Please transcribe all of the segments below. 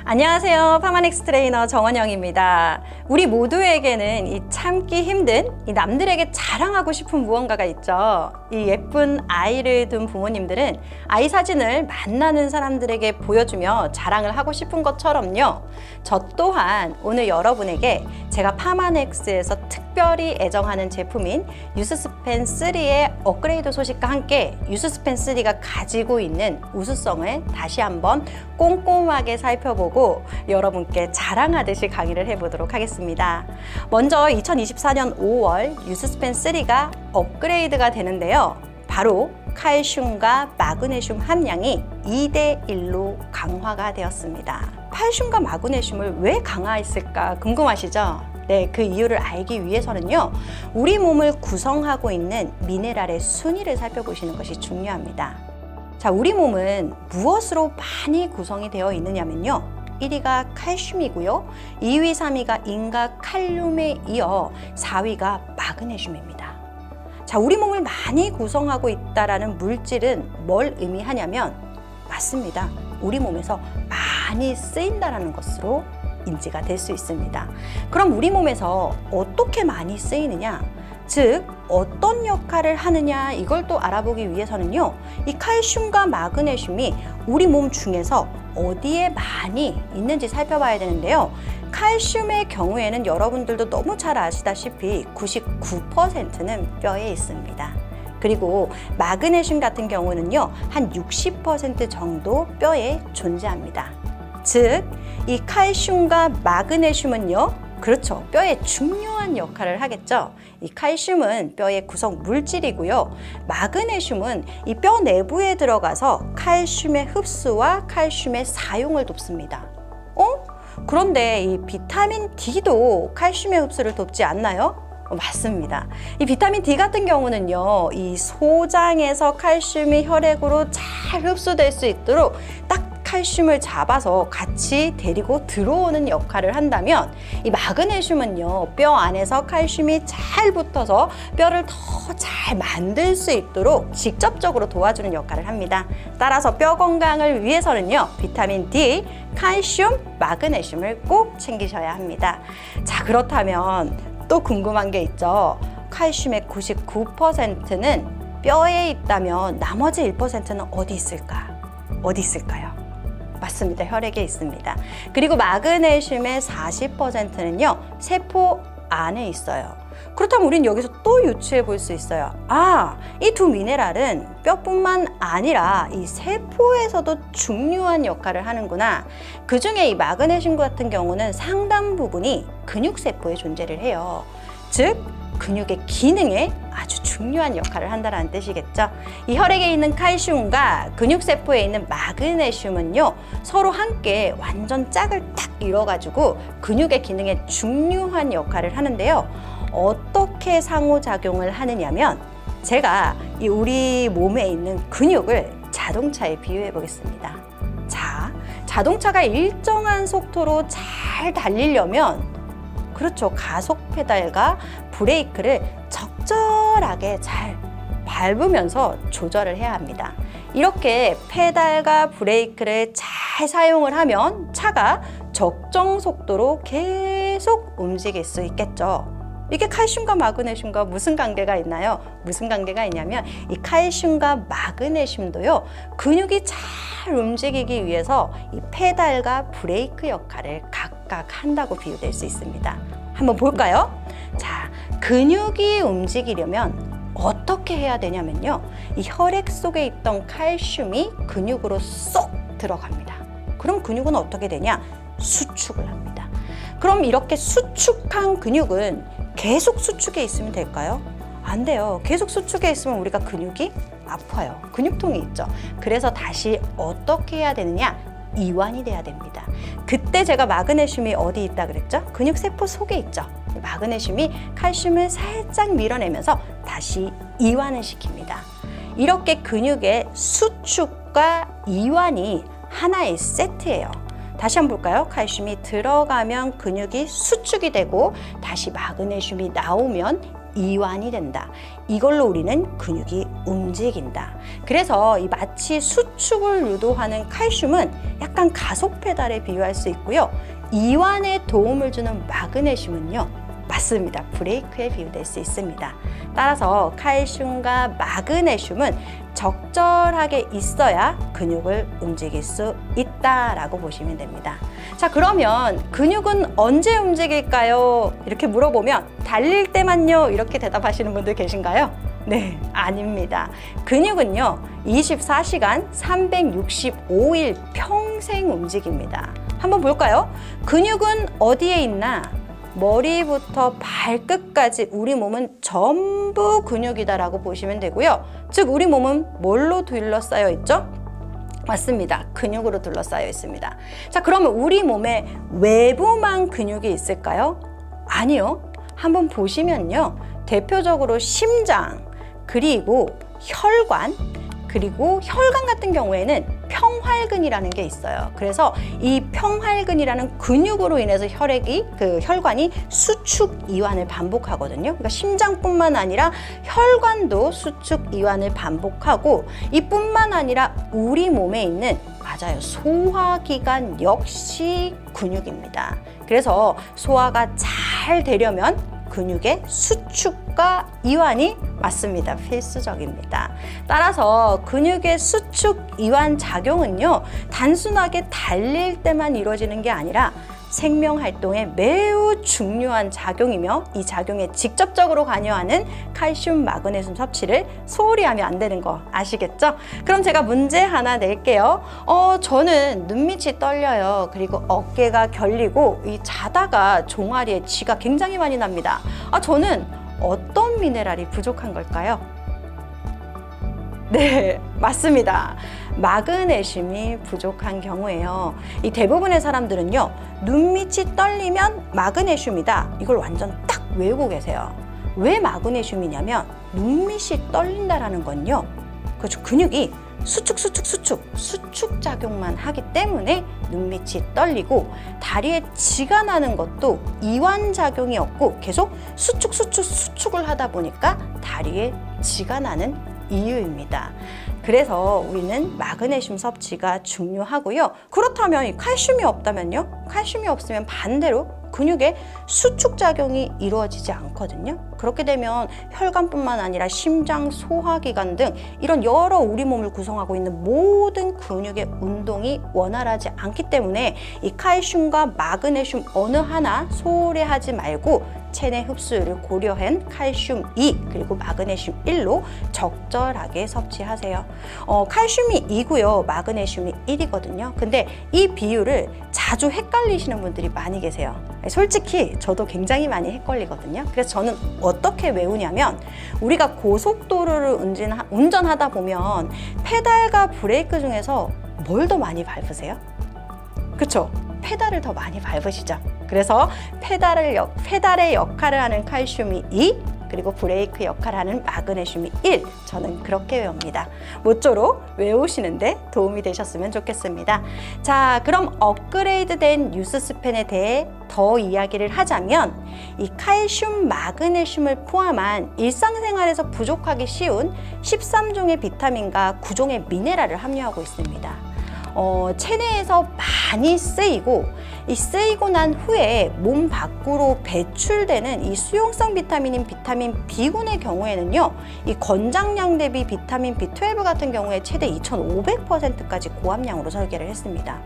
안녕하세요. 파마넥스 트레이너 정원영입니다. 우리 모두에게는 이 참기 힘든 이 남들에게 자랑하고 싶은 무언가가 있죠. 이 예쁜 아이를 둔 부모님들은 아이 사진을 만나는 사람들에게 보여주며 자랑을 하고 싶은 것처럼요. 저 또한 오늘 여러분에게 제가 파마넥스에서 특별히 애정하는 제품인 유스스펜 3의 업그레이드 소식과 함께 유스스펜 3가 가지고 있는 우수성을 다시 한번 꼼꼼하게 살펴보고 여러분께 자랑하듯이 강의를 해보도록 하겠습니다. 먼저 2024년 5월 유스스펜 3가 업그레이드가 되는데요. 바로 칼슘과 마그네슘 함량이 2:1로 강화가 되었습니다. 칼슘과 마그네슘을 왜 강화했을까 궁금하시죠? 네, 그 이유를 알기 위해서는요, 우리 몸을 구성하고 있는 미네랄의 순위를 살펴보시는 것이 중요합니다. 자, 우리 몸은 무엇으로 많이 구성이 되어 있느냐면요, 1위가 칼슘이고요, 2위, 3위가 인과 칼륨에 이어 4위가 마그네슘입니다. 자, 우리 몸을 많이 구성하고 있다라는 물질은 뭘 의미하냐면, 맞습니다. 우리 몸에서 많이 쓰인다라는 것으로 인지가 될 수 있습니다. 그럼 우리 몸에서 어떻게 많이 쓰이느냐? 즉, 어떤 역할을 하느냐, 이걸 또 알아보기 위해서는요, 이 칼슘과 마그네슘이 우리 몸 중에서 어디에 많이 있는지 살펴봐야 되는데요. 칼슘의 경우에는 여러분들도 너무 잘 아시다시피 99%는 뼈에 있습니다. 그리고 마그네슘 같은 경우는요, 한 60% 정도 뼈에 존재합니다. 즉, 이 칼슘과 마그네슘은요, 그렇죠, 뼈에 중요한 역할을 하겠죠. 이 칼슘은 뼈의 구성 물질이고요, 마그네슘은 이 뼈 내부에 들어가서 칼슘의 흡수와 칼슘의 사용을 돕습니다. 그런데 이 비타민 D도 칼슘의 흡수를 돕지 않나요? 맞습니다. 이 비타민 D 같은 경우는요, 이 소장에서 칼슘이 혈액으로 잘 흡수될 수 있도록 딱 칼슘을 잡아서 같이 데리고 들어오는 역할을 한다면, 이 마그네슘은요, 뼈 안에서 칼슘이 잘 붙어서 뼈를 더 잘 만들 수 있도록 직접적으로 도와주는 역할을 합니다. 따라서 뼈 건강을 위해서는요, 비타민 D, 칼슘, 마그네슘을 꼭 챙기셔야 합니다. 자, 그렇다면 또 궁금한 게 있죠. 칼슘의 99%는 뼈에 있다면 나머지 1%는 어디 있을까? 어디 있을까요? 맞습니다. 혈액에 있습니다. 그리고 마그네슘의 40%는요, 세포 안에 있어요. 그렇다면 우린 여기서 또 유추해 볼 수 있어요. 이 두 미네랄은 뼈뿐만 아니라 이 세포에서도 중요한 역할을 하는구나. 그 중에 이 마그네슘 같은 경우는 상당 부분이 근육세포에 존재를 해요. 즉, 근육의 기능에 아주 중요한 역할을 한다는 뜻이겠죠. 이 혈액에 있는 칼슘과 근육세포에 있는 마그네슘은요, 서로 함께 완전 짝을 탁 이뤄가지고 근육의 기능에 중요한 역할을 하는데요. 어떻게 상호작용을 하느냐면, 제가 이 우리 몸에 있는 근육을 자동차에 비유해 보겠습니다. 자, 자동차가 일정한 속도로 잘 달리려면, 그렇죠, 가속 페달과 브레이크를 적절하게 잘 밟으면서 조절을 해야 합니다. 이렇게 페달과 브레이크를 잘 사용을 하면 차가 적정 속도로 계속 움직일 수 있겠죠. 이게 칼슘과 마그네슘과 무슨 관계가 있나요? 무슨 관계가 있냐면, 이 칼슘과 마그네슘도요, 근육이 잘 움직이기 위해서 이 페달과 브레이크 역할을 각각 한다고 비유될 수 있습니다. 한번 볼까요? 자, 근육이 움직이려면 어떻게 해야 되냐면요, 이 혈액 속에 있던 칼슘이 근육으로 쏙 들어갑니다. 그럼 근육은 어떻게 되냐? 수축을 합니다. 그럼 이렇게 수축한 근육은 계속 수축에 있으면 될까요? 안 돼요. 계속 수축에 있으면 우리가 근육이 아파요. 근육통이 있죠. 그래서 다시 어떻게 해야 되느냐? 이완이 돼야 됩니다. 그때 제가 마그네슘이 어디 있다 그랬죠? 근육세포 속에 있죠. 마그네슘이 칼슘을 살짝 밀어내면서 다시 이완을 시킵니다. 이렇게 근육의 수축과 이완이 하나의 세트예요. 다시 한번 볼까요? 칼슘이 들어가면 근육이 수축이 되고, 다시 마그네슘이 나오면 이완이 된다. 이걸로 우리는 근육이 움직인다. 그래서 이 마치 수축을 유도하는 칼슘은 약간 가속 페달에 비유할 수 있고요. 이완에 도움을 주는 마그네슘은요, 맞습니다. 브레이크에 비유될 수 있습니다. 따라서 칼슘과 마그네슘은 적절하게 있어야 근육을 움직일 수 있다라고 보시면 됩니다. 자, 그러면 근육은 언제 움직일까요? 이렇게 물어보면 달릴 때만요, 이렇게 대답하시는 분들 계신가요? 네, 아닙니다. 근육은요, 24시간 365일 평생 움직입니다. 한번 볼까요? 근육은 어디에 있나? 머리부터 발끝까지 우리 몸은 전부 근육이다라고 보시면 되고요. 즉, 우리 몸은 뭘로 둘러싸여 있죠? 맞습니다. 근육으로 둘러싸여 있습니다. 자, 그러면 우리 몸에 외부만 근육이 있을까요? 아니요. 한번 보시면요. 대표적으로 심장, 그리고 혈관, 그리고 혈관 같은 경우에는 평활근이라는 게 있어요. 그래서 이 평활근이라는 근육으로 인해서 혈관이 수축 이완을 반복하거든요. 그러니까 심장뿐만 아니라 혈관도 수축 이완을 반복하고, 이뿐만 아니라 우리 몸에 있는, 맞아요, 소화기관 역시 근육입니다. 그래서 소화가 잘 되려면 근육의 수축과 이완이 맞습니다. 필수적입니다. 따라서 근육의 수축 이완 작용은요, 단순하게 달릴 때만 이루어지는 게 아니라 생명 활동에 매우 중요한 작용이며, 이 작용에 직접적으로 관여하는 칼슘, 마그네슘 섭취를 소홀히 하면 안 되는 거 아시겠죠? 그럼 제가 문제 하나 낼게요. 저는 눈밑이 떨려요. 그리고 어깨가 결리고 자다가 종아리에 쥐가 굉장히 많이 납니다. 저는 어떤 미네랄이 부족한 걸까요? 네, 맞습니다. 마그네슘이 부족한 경우에요. 이 대부분의 사람들은요, 눈밑이 떨리면 마그네슘이다, 이걸 완전 딱 외우고 계세요. 왜 마그네슘이냐면, 눈밑이 떨린다라는 건요, 그렇죠, 근육이 수축 작용만 하기 때문에 눈밑이 떨리고, 다리에 쥐가 나는 것도 이완 작용이 없고 계속 수축을 하다 보니까 다리에 쥐가 나는 이유입니다. 그래서 우리는 마그네슘 섭취가 중요하고요. 그렇다면 이 칼슘이 없다면요? 칼슘이 없으면 반대로 근육의 수축 작용이 이루어지지 않거든요. 그렇게 되면 혈관뿐만 아니라 심장, 소화기관 등 이런 여러 우리 몸을 구성하고 있는 모든 근육의 운동이 원활하지 않기 때문에 이 칼슘과 마그네슘 어느 하나 소홀히 하지 말고 체내 흡수율을 고려한 칼슘 2 그리고 마그네슘 1로 적절하게 섭취하세요. 칼슘이 2고요, 마그네슘이 1이거든요. 근데 이 비율을 자주 헷갈리시는 분들이 많이 계세요. 솔직히 저도 굉장히 많이 헷갈리거든요. 그래서 저는 어떻게 외우냐면, 우리가 고속도로를 운전하다 보면 페달과 브레이크 중에서 뭘 더 많이 밟으세요? 그렇죠? 페달을 더 많이 밟으시죠. 그래서 페달의 역할을 하는 칼슘이 2, 그리고 브레이크 역할을 하는 마그네슘이 1. 저는 그렇게 외웁니다. 모쪼록 외우시는데 도움이 되셨으면 좋겠습니다. 자, 그럼 업그레이드된 뉴스스펜에 대해 더 이야기를 하자면, 이 칼슘, 마그네슘을 포함한 일상생활에서 부족하기 쉬운 13종의 비타민과 9종의 미네랄을 함유하고 있습니다. 체내에서 많이 쓰이고, 이 쓰이고 난 후에 몸 밖으로 배출되는 이 수용성 비타민인 비타민 B군의 경우에는요, 이 권장량 대비 비타민 B12 같은 경우에 최대 2500%까지 고함량으로 설계를 했습니다.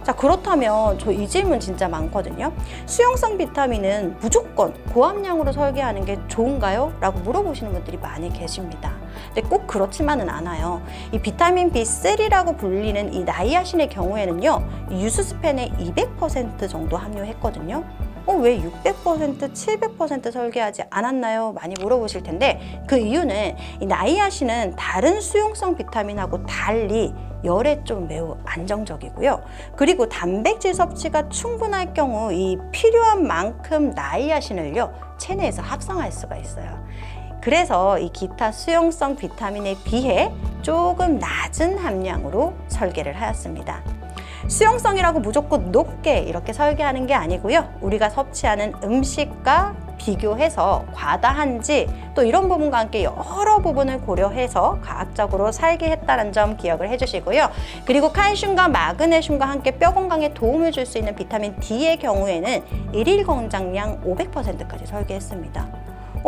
자, 그렇다면 저 이 질문 진짜 많거든요. 수용성 비타민은 무조건 고함량으로 설계하는 게 좋은가요? 라고 물어보시는 분들이 많이 계십니다. 근데 꼭 그렇지만은 않아요. 이 비타민 B3라고 불리는 이 나이아신의 경우에는요, 유스스펜에 200% 정도 함유했거든요. 왜 600%, 700% 설계하지 않았나요? 많이 물어보실 텐데, 그 이유는 이 나이아신은 다른 수용성 비타민하고 달리 열에 좀 매우 안정적이고요. 그리고 단백질 섭취가 충분할 경우 이 필요한 만큼 나이아신을요, 체내에서 합성할 수가 있어요. 그래서 이 기타 수용성 비타민에 비해 조금 낮은 함량으로 설계를 하였습니다. 수용성이라고 무조건 높게 이렇게 설계하는 게 아니고요. 우리가 섭취하는 음식과 비교해서 과다한지 또 이런 부분과 함께 여러 부분을 고려해서 과학적으로 설계했다는 점 기억을 해주시고요. 그리고 칼슘과 마그네슘과 함께 뼈 건강에 도움을 줄 수 있는 비타민 D의 경우에는 일일 권장량 500%까지 설계했습니다.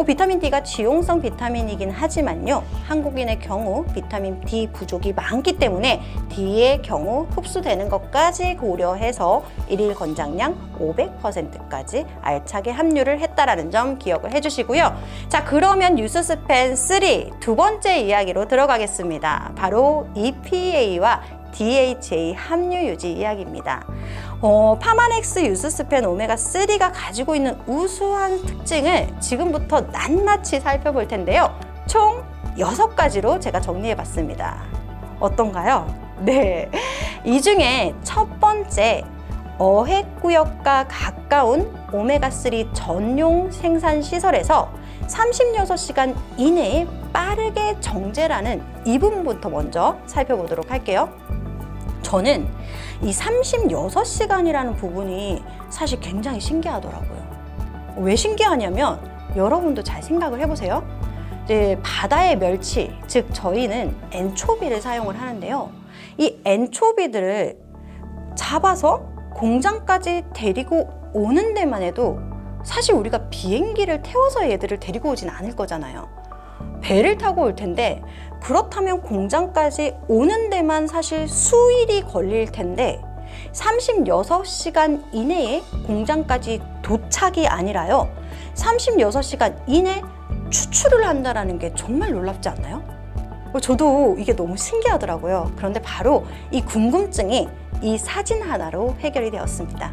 비타민 D가 지용성 비타민이긴 하지만요, 한국인의 경우 비타민 D 부족이 많기 때문에 D의 경우 흡수되는 것까지 고려해서 일일 권장량 500%까지 알차게 함유를 했다라는 점 기억을 해주시고요. 자, 그러면 뉴스스펜 3 두 번째 이야기로 들어가겠습니다. 바로 EPA와 DHA 함유 유지 이야기입니다. 파마넥스 유스스펜 오메가3가 가지고 있는 우수한 특징을 지금부터 낱낱이 살펴볼 텐데요. 총 6가지로 제가 정리해 봤습니다. 어떤가요? 네. 이 중에 첫 번째, 어획구역과 가까운 오메가3 전용 생산 시설에서 36시간 이내에 빠르게 정제라는 이 부분부터 먼저 살펴보도록 할게요. 저는 이 36시간이라는 부분이 사실 굉장히 신기하더라고요. 왜 신기하냐면 여러분도 잘 생각을 해보세요. 이제 바다의 멸치, 즉 저희는 엔초비를 사용을 하는데요. 이 엔초비들을 잡아서 공장까지 데리고 오는 데만 해도 사실 우리가 비행기를 태워서 얘들을 데리고 오진 않을 거잖아요. 배를 타고 올 텐데, 그렇다면 공장까지 오는 데만 사실 수일이 걸릴 텐데 36시간 이내에 공장까지 도착이 아니라요, 36시간 이내 추출을 한다는 게 정말 놀랍지 않나요? 저도 이게 너무 신기하더라고요. 그런데 바로 이 궁금증이 이 사진 하나로 해결이 되었습니다.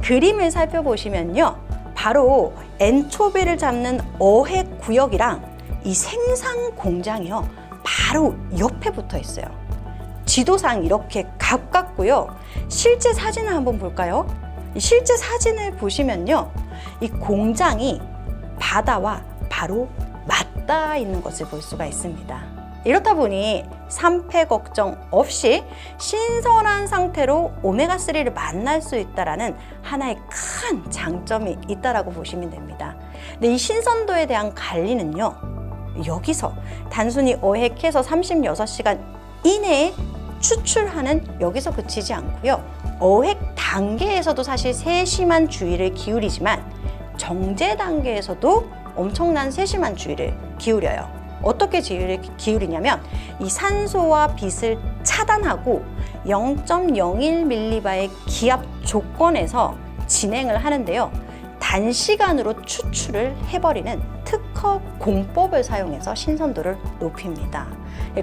그림을 살펴보시면요, 바로 엔초비를 잡는 어획 구역이랑 이 생산 공장이요, 바로 옆에 붙어 있어요. 지도상 이렇게 가깝고요. 실제 사진을 한번 볼까요? 실제 사진을 보시면요, 이 공장이 바다와 바로 맞닿아 있는 것을 볼 수가 있습니다. 이렇다 보니 산패 걱정 없이 신선한 상태로 오메가3를 만날 수 있다는 하나의 큰 장점이 있다고 보시면 됩니다. 근데 이 신선도에 대한 관리는요, 여기서 단순히 어획해서 36시간 이내에 추출하는 여기서 그치지 않고요, 어획 단계에서도 사실 세심한 주의를 기울이지만 정제 단계에서도 엄청난 세심한 주의를 기울여요. 어떻게 주의를 기울이냐면 이 산소와 빛을 차단하고 0.01mB의 기압 조건에서 진행을 하는데요, 단시간으로 추출을 해버리는 특허 공법을 사용해서 신선도를 높입니다.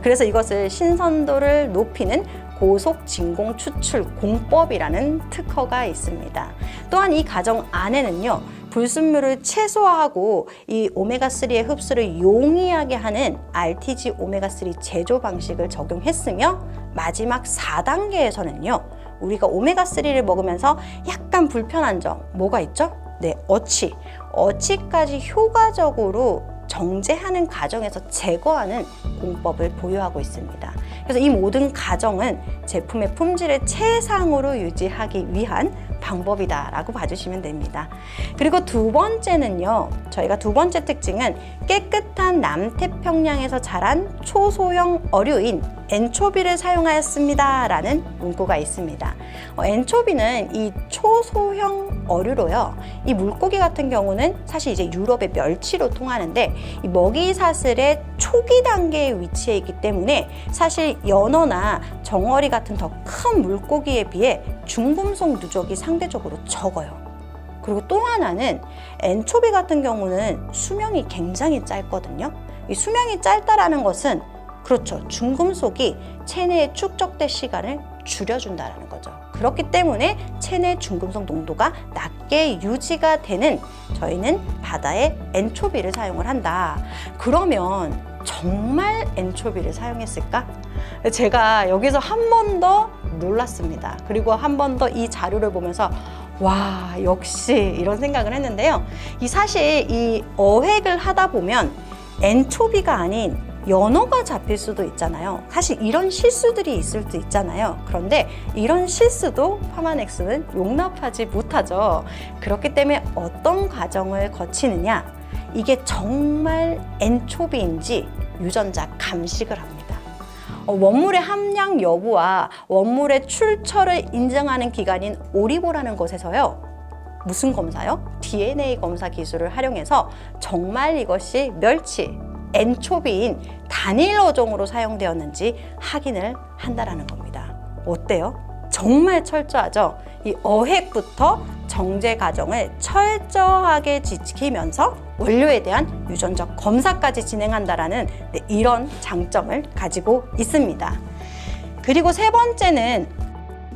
그래서 이것을 신선도를 높이는 고속 진공 추출 공법이라는 특허가 있습니다. 또한 이 과정 안에는요, 불순물을 최소화하고 이 오메가3의 흡수를 용이하게 하는 RTG 오메가3 제조 방식을 적용했으며, 마지막 4단계에서는요, 우리가 오메가3를 먹으면서 약간 불편한 점 뭐가 있죠? 네, 어치까지 효과적으로 정제하는 과정에서 제거하는 공법을 보유하고 있습니다. 그래서 이 모든 과정은 제품의 품질을 최상으로 유지하기 위한 방법이다라고 봐주시면 됩니다. 그리고 두 번째는요, 저희가 두 번째 특징은 깨끗한 남태평양에서 자란 초소형 어류인 엔초비를 사용하였습니다 라는 문구가 있습니다. 엔초비는 이 초소형 어류로요, 이 물고기 같은 경우는 사실 이제 유럽의 멸치로 통하는데 이 먹이 사슬의 초기 단계에 위치해 있기 때문에 사실 연어나 정어리 같은 더 큰 물고기에 비해 중금속 누적이 상대적으로 적어요. 그리고 또 하나는 엔초비 같은 경우는 수명이 굉장히 짧거든요. 이 수명이 짧다라는 것은 그렇죠, 중금속이 체내에 축적될 시간을 줄여준다는 거죠. 그렇기 때문에 체내 중금속 농도가 낮게 유지가 되는 저희는 바다의 엔초비를 사용을 한다. 그러면 정말 엔초비를 사용했을까? 제가 여기서 한 번 더 놀랐습니다. 그리고 한 번 더 이 자료를 보면서 와, 역시 이런 생각을 했는데요. 사실 이 어획을 하다 보면 엔초비가 아닌 연어가 잡힐 수도 있잖아요. 사실 이런 실수들이 있을 수 있잖아요. 그런데 이런 실수도 파마넥스는 용납하지 못하죠. 그렇기 때문에 어떤 과정을 거치느냐, 이게 정말 엔초비인지 유전자 감식을 합니다. 원물의 함량 여부와 원물의 출처를 인증하는 기관인 오리보라는 곳에서요, 무슨 검사요? DNA 검사 기술을 활용해서 정말 이것이 멸치, 엔초비인 단일 어종으로 사용되었는지 확인을 한다라는 겁니다. 어때요? 정말 철저하죠? 이 어획부터 정제 과정을 철저하게 지키면서 원료에 대한 유전적 검사까지 진행한다라는 이런 장점을 가지고 있습니다. 그리고 세 번째는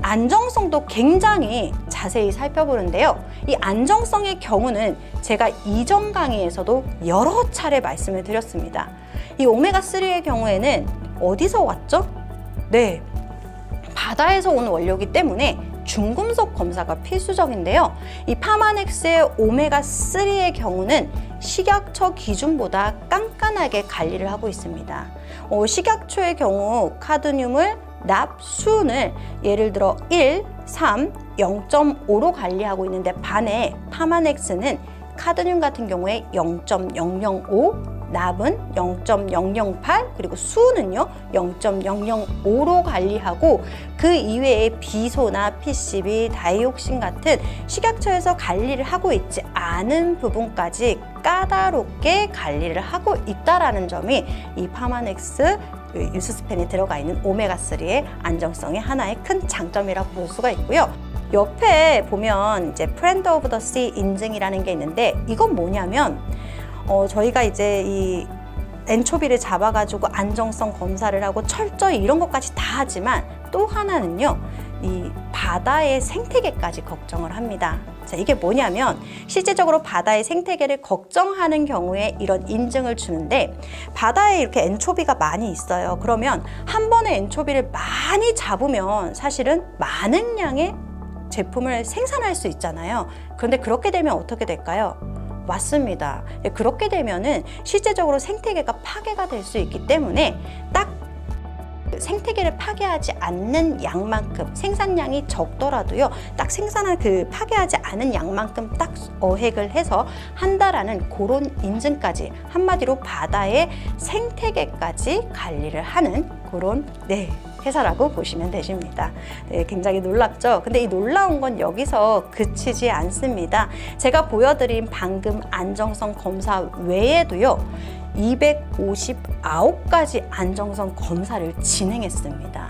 안정성도 굉장히 자세히 살펴보는데요. 이 안정성의 경우는 제가 이전 강의에서도 여러 차례 말씀을 드렸습니다. 이 오메가3의 경우에는 어디서 왔죠? 네, 바다에서 온 원료이기 때문에 중금속 검사가 필수적인데요. 이 파마넥스의 오메가3의 경우는 식약처 기준보다 깐깐하게 관리를 하고 있습니다. 식약처의 경우 카드뮴을 납, 수은을 예를 들어 1, 3, 0.5로 관리하고 있는데 반해 파마넥스는 카드뮴 같은 경우에 0.005, 납은 0.008, 그리고 수은은요 0.005로 관리하고 그 이외에 비소나 PCB, 다이옥신 같은 식약처에서 관리를 하고 있지 않은 부분까지 까다롭게 관리를 하고 있다라는 점이 이 파마넥스 유스스펜에 들어가 있는 오메가3의 안정성의 하나의 큰 장점이라고 볼 수가 있고요. 옆에 보면 이제 프렌드 오브 더 씨 인증이라는 게 있는데, 이건 뭐냐면 저희가 이제 이 엔초비를 잡아가지고 안정성 검사를 하고 철저히 이런 것까지 다 하지만 또 하나는요, 이 바다의 생태계까지 걱정을 합니다. 자, 이게 뭐냐면 실제적으로 바다의 생태계를 걱정하는 경우에 이런 인증을 주는데, 바다에 이렇게 엔초비가 많이 있어요. 그러면 한 번에 엔초비를 많이 잡으면 사실은 많은 양의 제품을 생산할 수 있잖아요. 그런데 그렇게 되면 어떻게 될까요? 맞습니다. 그렇게 되면은 실제적으로 생태계가 파괴가 될 수 있기 때문에 딱 생태계를 파괴하지 않는 양만큼, 생산량이 적더라도요, 딱 생산한 그 파괴하지 않은 양만큼 딱 어획을 해서 한다라는 그런 인증까지, 한마디로 바다의 생태계까지 관리를 하는 그런 회사라고 보시면 되십니다. 네, 굉장히 놀랍죠? 근데 이 놀라운 건 여기서 그치지 않습니다. 제가 보여드린 방금 안정성 검사 외에도요, 259가지 안정성 검사를 진행했습니다.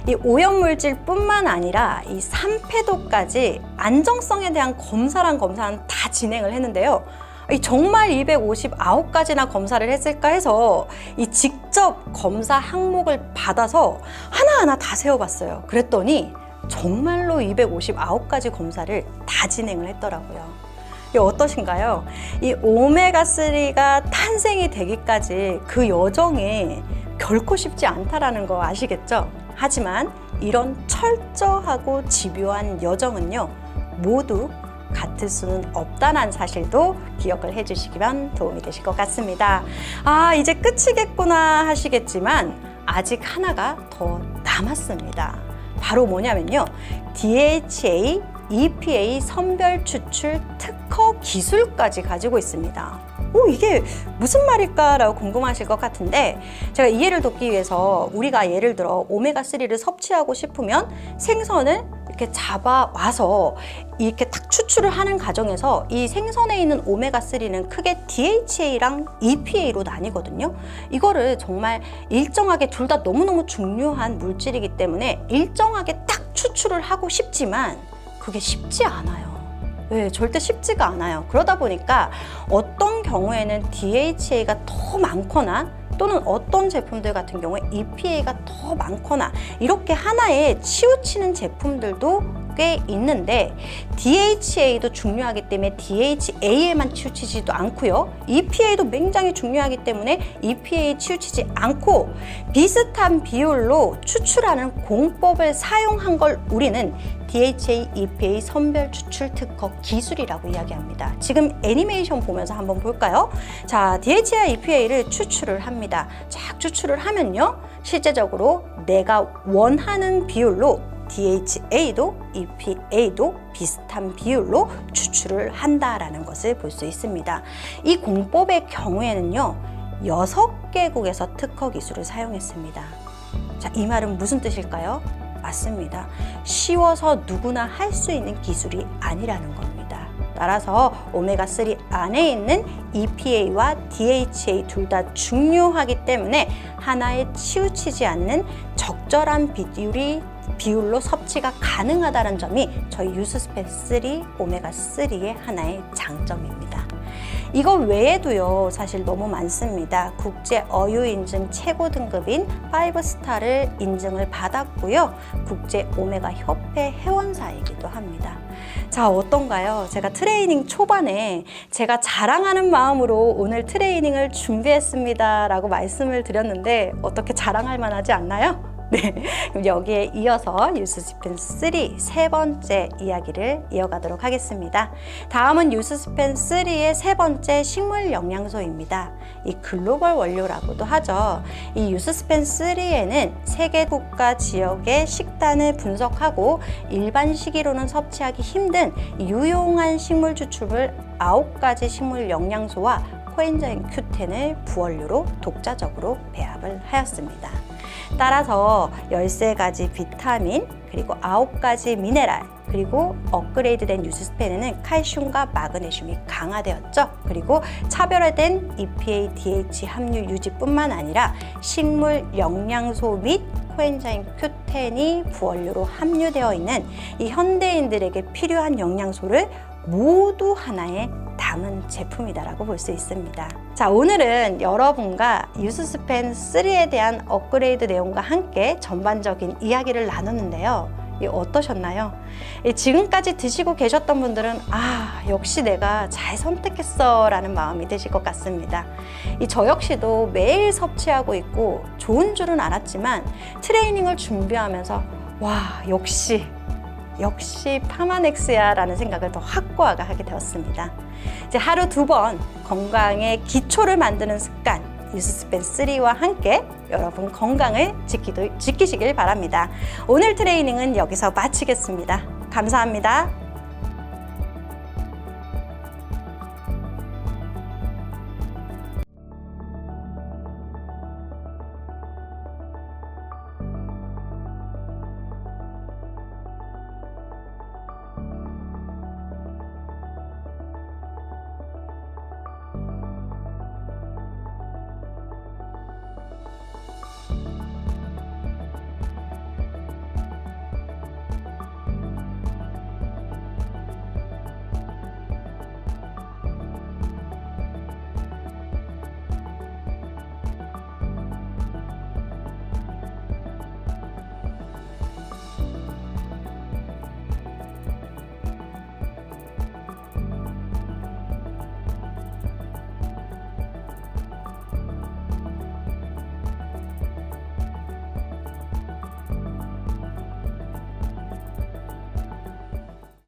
이 오염물질뿐만 아니라 이 산패도까지 안정성에 대한 검사는 다 진행을 했는데요. 정말 259가지나 검사를 했을까 해서 이 직접 검사 항목을 받아서 하나하나 다 세어봤어요. 그랬더니 정말로 259가지 검사를 다 진행을 했더라고요. 어떠신가요? 이 오메가3가 탄생이 되기까지 그 여정이 결코 쉽지 않다라는 거 아시겠죠? 하지만 이런 철저하고 집요한 여정은요, 모두 같을 수는 없다는 사실도 기억을 해주시면 도움이 되실 것 같습니다. 아, 이제 끝이겠구나 하시겠지만 아직 하나가 더 남았습니다. 바로 뭐냐면요, DHA, EPA 선별 추출 특허 기술까지 가지고 있습니다. 이게 무슨 말일까라고 궁금하실 것 같은데, 제가 이해를 돕기 위해서 우리가 예를 들어 오메가3를 섭취하고 싶으면 생선을 이렇게 잡아와서 이렇게 딱 추출을 하는 과정에서 이 생선에 있는 오메가3는 크게 DHA랑 EPA로 나뉘거든요. 이거를 정말 일정하게 둘 다 너무너무 중요한 물질이기 때문에 일정하게 딱 추출을 하고 싶지만 그게 쉽지 않아요. 네, 절대 쉽지가 않아요. 그러다 보니까 어떤 경우에는 DHA가 더 많거나 또는 어떤 제품들 같은 경우에 EPA가 더 많거나 이렇게 하나에 치우치는 제품들도 꽤 있는데, DHA도 중요하기 때문에 DHA에만 치우치지도 않고요, EPA도 굉장히 중요하기 때문에 EPA에 치우치지 않고 비슷한 비율로 추출하는 공법을 사용한 걸 우리는 DHA, EPA 선별 추출 특허 기술이라고 이야기합니다. 지금 애니메이션 보면서 한번 볼까요? 자, DHA, EPA를 추출을 합니다. 쫙 추출을 하면요, 실제적으로 내가 원하는 비율로 DHA도 EPA도 비슷한 비율로 추출을 한다라는 것을 볼 수 있습니다. 이 공법의 경우에는요, 6개국에서 특허 기술을 사용했습니다. 자, 이 말은 무슨 뜻일까요? 맞습니다. 쉬워서 누구나 할 수 있는 기술이 아니라는 겁니다. 따라서 오메가3 안에 있는 EPA와 DHA 둘 다 중요하기 때문에 하나에 치우치지 않는 적절한 비율로 섭취가 가능하다는 점이 저희 유스스펜 3 오메가3의 하나의 장점입니다. 이거 외에도요, 사실 너무 많습니다. 국제 어유 인증 최고 등급인 5스타를 인증을 받았고요. 국제 오메가 협회 회원사이기도 합니다. 자, 어떤가요? 제가 트레이닝 초반에 제가 자랑하는 마음으로 오늘 트레이닝을 준비했습니다 라고 말씀을 드렸는데 어떻게 자랑할 만하지 않나요? 네, 그럼 여기에 이어서 유스스펜 3 세 번째 이야기를 이어가도록 하겠습니다. 다음은 유스스펜 3의 세 번째 식물 영양소입니다. 이 글로벌 원료라고도 하죠. 이 유스스펜 3에는 세계 국가 지역의 식단을 분석하고 일반 식이로는 섭취하기 힘든 유용한 식물 추출물 9가지 식물 영양소와 코엔자임 Q10을 부원료로 독자적으로 배합을 하였습니다. 따라서 13가지 비타민, 그리고 9가지 미네랄, 그리고 업그레이드된 유스스펜에는 칼슘과 마그네슘이 강화되었죠. 그리고 차별화된 EPA, DHA 함유 유지뿐만 아니라 식물 영양소 및 코엔자임 Q10이 부원료로 함유되어 있는 이 현대인들에게 필요한 영양소를 모두 하나에 담은 제품이다라고 볼 수 있습니다. 자, 오늘은 여러분과 유스스펜 3에 대한 업그레이드 내용과 함께 전반적인 이야기를 나눴는데요. 어떠셨나요? 지금까지 드시고 계셨던 분들은 역시 내가 잘 선택했어 라는 마음이 드실 것 같습니다. 저 역시도 매일 섭취하고 있고 좋은 줄은 알았지만 트레이닝을 준비하면서 역시 파마넥스야 라는 생각을 더 확고하게 하게 되었습니다. 이제 하루 2번 건강의 기초를 만드는 습관 유스스펜 3와 함께 여러분 건강을 지키시길 바랍니다. 오늘 트레이닝은 여기서 마치겠습니다. 감사합니다.